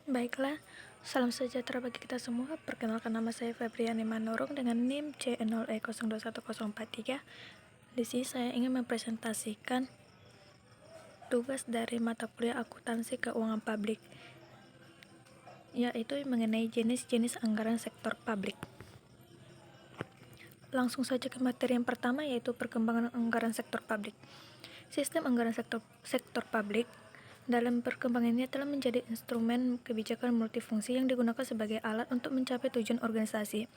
Baiklah, salam sejahtera bagi kita semua. Perkenalkan, nama saya Febriani Manurung dengan NIM C0E021043. Di sini saya ingin mempresentasikan tugas dari mata kuliah akuntansi keuangan publik, yaitu mengenai jenis-jenis anggaran sektor publik. Langsung saja ke materi yang pertama, yaitu perkembangan anggaran sektor publik. Sistem anggaran sektor publik dalam perkembangannya telah menjadi instrumen kebijakan multifungsi yang digunakan sebagai alat untuk mencapai tujuan organisasi.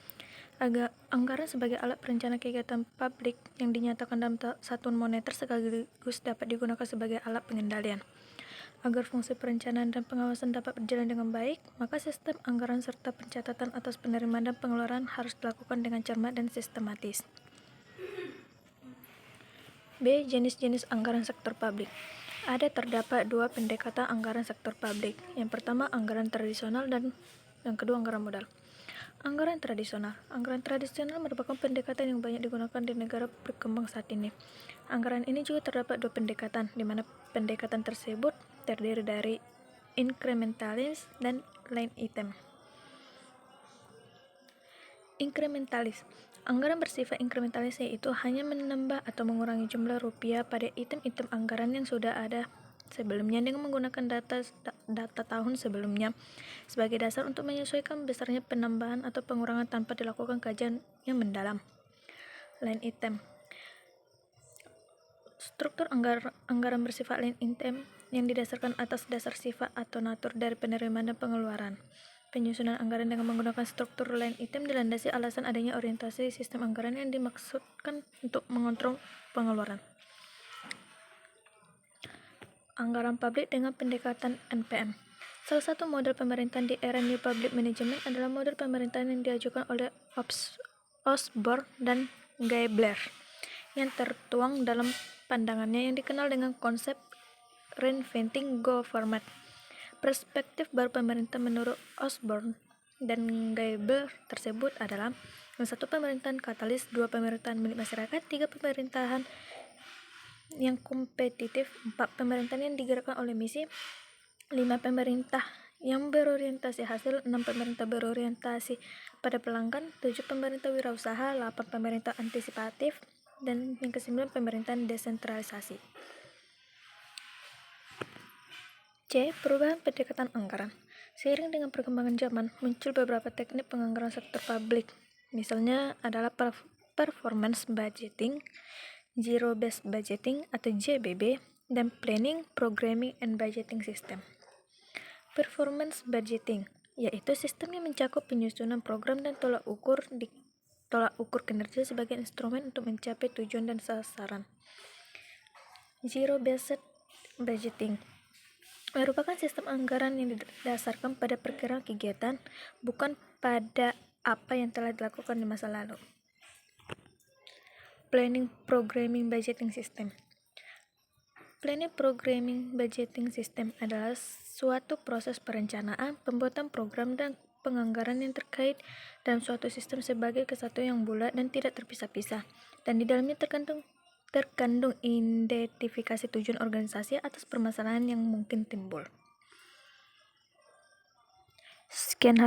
Anggaran sebagai alat perencana kegiatan publik yang dinyatakan dalam satuan moneter sekaligus dapat digunakan sebagai alat pengendalian. Agar fungsi perencanaan dan pengawasan dapat berjalan dengan baik, maka sistem anggaran serta pencatatan atas penerimaan dan pengeluaran harus dilakukan dengan cermat dan sistematis. B. Jenis-jenis anggaran sektor publik. Terdapat dua pendekatan anggaran sektor publik. Yang pertama, anggaran tradisional, dan yang kedua, anggaran modal. Anggaran tradisional. Anggaran tradisional merupakan pendekatan yang banyak digunakan di negara berkembang saat ini. Anggaran ini juga terdapat dua pendekatan, di mana pendekatan tersebut terdiri dari inkrementalis dan line item. Inkrementalis. Anggaran bersifat inkrementalis yaitu hanya menambah atau mengurangi jumlah rupiah pada item-item anggaran yang sudah ada sebelumnya dengan menggunakan data tahun sebelumnya sebagai dasar untuk menyesuaikan besarnya penambahan atau pengurangan tanpa dilakukan kajian yang mendalam. Line item. Struktur anggaran bersifat line item yang didasarkan atas dasar sifat atau natur dari penerimaan dan pengeluaran. Penyusunan anggaran dengan menggunakan struktur line item dilandasi alasan adanya orientasi sistem anggaran yang dimaksudkan untuk mengontrol pengeluaran. Anggaran publik dengan pendekatan NPM. Salah satu model pemerintahan di era New Public Management adalah model pemerintahan yang diajukan oleh Osborne dan Gaebler, yang tertuang dalam pandangannya yang dikenal dengan konsep Reinventing Government. Perspektif baru pemerintah menurut Osborne dan Gaebler tersebut adalah: 1. Pemerintahan katalis, 2. Pemerintahan milik masyarakat, 3. Pemerintahan yang kompetitif, 4. Pemerintahan yang digerakkan oleh misi, 5. Pemerintah yang berorientasi hasil, 6. Pemerintah berorientasi pada pelanggan, 7. Pemerintah wirausaha, 8. Pemerintah antisipatif, dan yang ke-9 pemerintahan desentralisasi. C. Perubahan pendekatan anggaran. Seiring dengan perkembangan zaman, muncul beberapa teknik penganggaran sektor publik. Misalnya adalah performance budgeting, zero based budgeting atau JBB, dan planning, programming, and budgeting system. Performance budgeting yaitu sistem yang mencakup penyusunan program dan tolak ukur kinerja sebagai instrumen untuk mencapai tujuan dan sasaran. Zero based budgeting merupakan sistem anggaran yang didasarkan pada perkiraan kegiatan, bukan pada apa yang telah dilakukan di masa lalu. Planning, Programming, Budgeting System. Planning, Programming, Budgeting System adalah suatu proses perencanaan, pembuatan program, dan penganggaran yang terkait dalam suatu sistem sebagai kesatuan yang bulat dan tidak terpisah-pisah, dan di dalamnya terkandung identifikasi tujuan organisasi atas permasalahan yang mungkin timbul. Sekian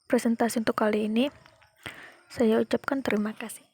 presentasi untuk kali ini. Saya ucapkan terima kasih.